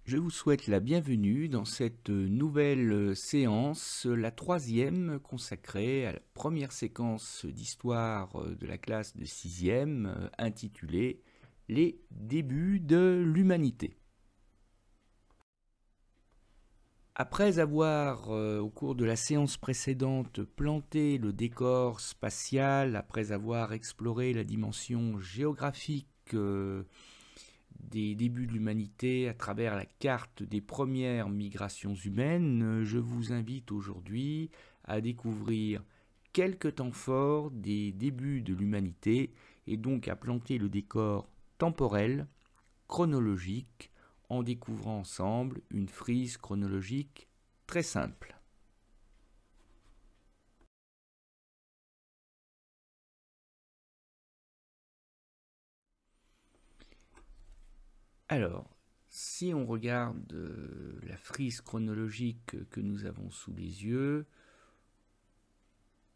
Je vous souhaite la bienvenue dans cette nouvelle séance, la troisième consacrée à la première séquence d'histoire de la classe de 6e intitulée « Les débuts de l'humanité ». Après avoir, au cours de la séance précédente, planté le décor spatial, après avoir exploré la dimension géographique des débuts de l'humanité à travers la carte des premières migrations humaines, je vous invite aujourd'hui à découvrir quelques temps forts des débuts de l'humanité et donc à planter le décor temporel, chronologique, en découvrant ensemble une frise chronologique très simple. Alors, si on regarde la frise chronologique que nous avons sous les yeux,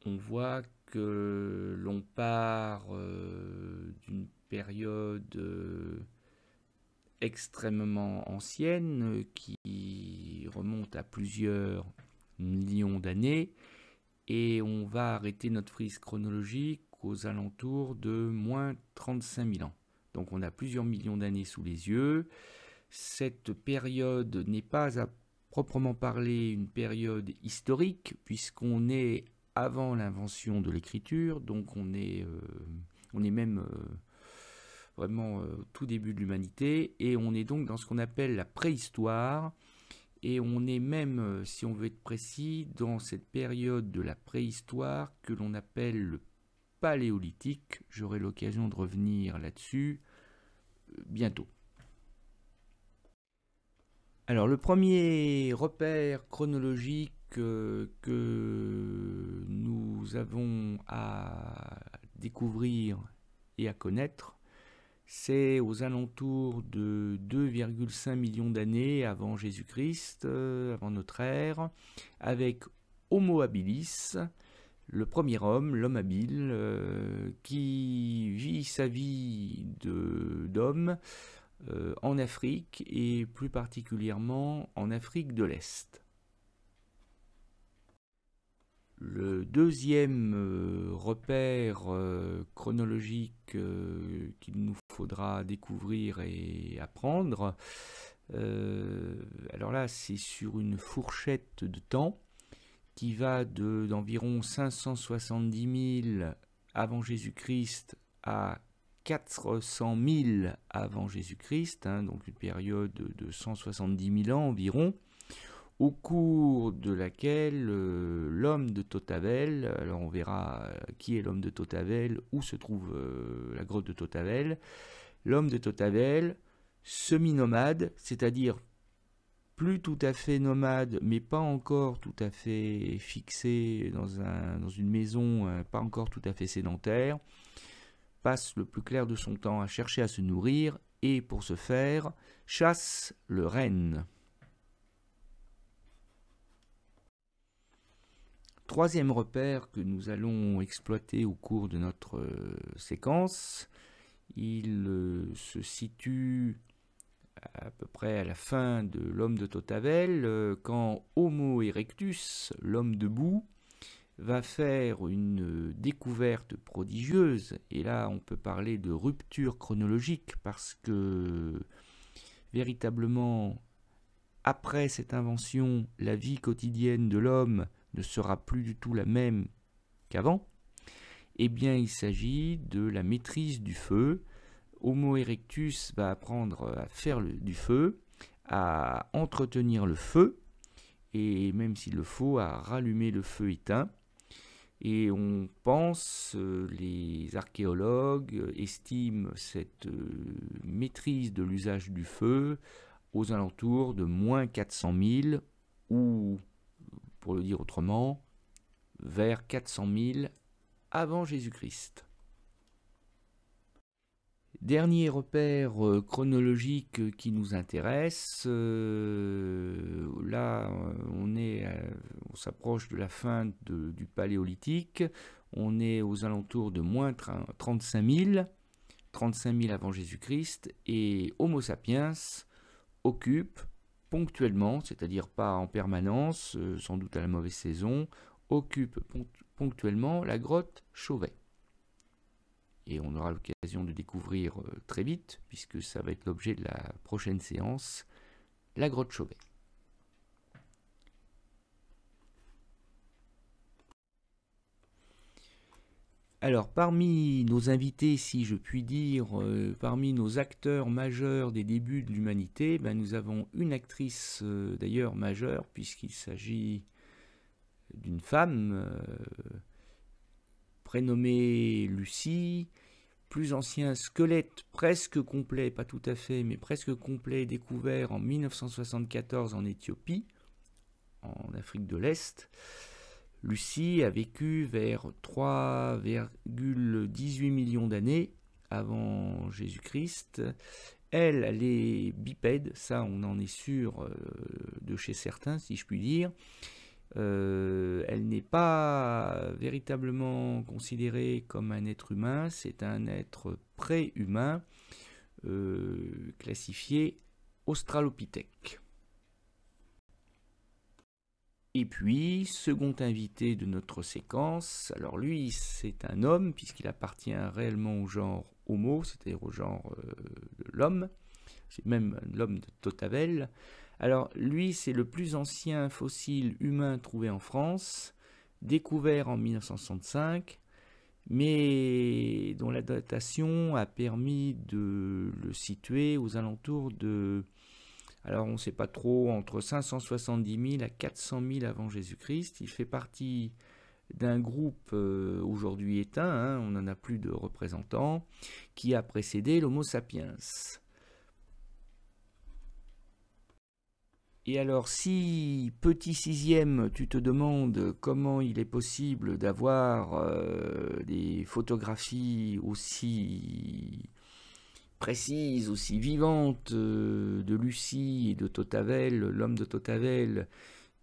on voit que l'on part d'une période extrêmement ancienne qui remonte à plusieurs millions d'années et on va arrêter notre frise chronologique aux alentours de moins 35 000 ans. Donc on a plusieurs millions d'années sous les yeux. Cette période n'est pas à proprement parler une période historique puisqu'on est avant l'invention de l'écriture, donc on est même vraiment au tout début de l'humanité, et on est donc dans ce qu'on appelle la préhistoire, et on est même, si on veut être précis, dans cette période de la préhistoire que l'on appelle le paléolithique. J'aurai l'occasion de revenir là-dessus bientôt. Alors le premier repère chronologique que nous avons à découvrir et à connaître, c'est aux alentours de 2,5 millions d'années avant Jésus-Christ, avant notre ère, avec Homo habilis, le premier homme, l'homme habile, qui vit sa vie d'homme en Afrique et plus particulièrement en Afrique de l'Est. Le deuxième repère chronologique qu'il nous faudra découvrir et apprendre, alors là c'est sur une fourchette de temps qui va d'environ 570 000 avant Jésus-Christ à 400 000 avant Jésus-Christ, donc une période de 170 000 ans environ, au cours de laquelle l'homme de Totavel, alors on verra qui est l'homme de Totavel, où se trouve la grotte de Totavel, l'homme de Totavel, semi-nomade, c'est-à-dire plus tout à fait nomade, mais pas encore tout à fait fixé dans une maison, pas encore tout à fait sédentaire, passe le plus clair de son temps à chercher à se nourrir et pour ce faire, chasse le renne. Troisième repère que nous allons exploiter au cours de notre séquence, il se situe à peu près à la fin de l'homme de Totavel, quand Homo erectus, l'homme debout, va faire une découverte prodigieuse, et là on peut parler de rupture chronologique, parce que véritablement, après cette invention, la vie quotidienne de l'homme ne sera plus du tout la même qu'avant. Eh bien, il s'agit de la maîtrise du feu. Homo erectus va apprendre à faire du feu, à entretenir le feu, et même s'il le faut, à rallumer le feu éteint. Et on pense, les archéologues estiment cette maîtrise de l'usage du feu aux alentours de moins 400 000, ou, pour le dire autrement, vers 400 000 avant Jésus-Christ. Dernier repère chronologique qui nous intéresse, là on s'approche de la fin du Paléolithique, on est aux alentours de moins 35 000 avant Jésus-Christ, et Homo sapiens occupe ponctuellement, c'est-à-dire pas en permanence, sans doute à la mauvaise saison, occupe ponctuellement la grotte Chauvet. Et on aura l'occasion de découvrir très vite, puisque ça va être l'objet de la prochaine séance, la grotte Chauvet. Alors, parmi nos invités, si je puis dire, parmi nos acteurs majeurs des débuts de l'humanité, nous avons une actrice d'ailleurs majeure, puisqu'il s'agit d'une femme prénommée Lucie, plus ancien squelette presque complet, pas tout à fait, mais presque complet, découvert en 1974 en Éthiopie, en Afrique de l'Est. Lucie a vécu vers 3,18 millions d'années avant Jésus-Christ. Elle est bipède, ça on en est sûr de chez certains, si je puis dire. Elle n'est pas véritablement considérée comme un être humain, c'est un être pré-humain, classifié Australopithèque. Et puis, second invité de notre séquence, alors lui c'est un homme puisqu'il appartient réellement au genre Homo, c'est-à-dire au genre de l'homme, c'est même l'homme de Totavel. Alors lui c'est le plus ancien fossile humain trouvé en France, découvert en 1965, mais dont la datation a permis de le situer aux alentours de... Alors on ne sait pas trop, entre 570 000 à 400 000 avant Jésus-Christ. Il fait partie d'un groupe aujourd'hui éteint, on n'en a plus de représentants, qui a précédé l'Homo sapiens. Et alors si, petit sixième, tu te demandes comment il est possible d'avoir des photographies aussi précise, aussi vivante de Lucie et de Totavel, l'homme de Totavel,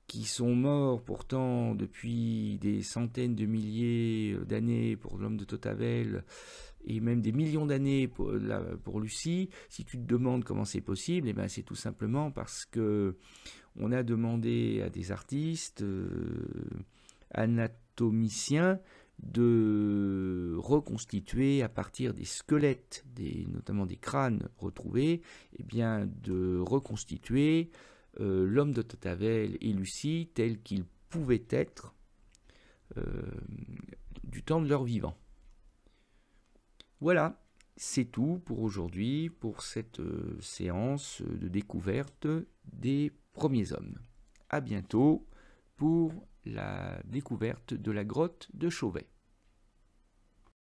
qui sont morts pourtant depuis des centaines de milliers d'années pour l'homme de Totavel, et même des millions d'années pour Lucie. Si tu te demandes comment c'est possible, eh ben c'est tout simplement parce que on a demandé à des artistes anatomiciens de reconstituer à partir des squelettes, notamment des crânes retrouvés, de reconstituer l'homme de Totavel et Lucie tels qu'ils pouvaient être du temps de leur vivant. Voilà, c'est tout pour aujourd'hui, pour cette séance de découverte des premiers hommes. À bientôt pour la découverte de la grotte de Chauvet.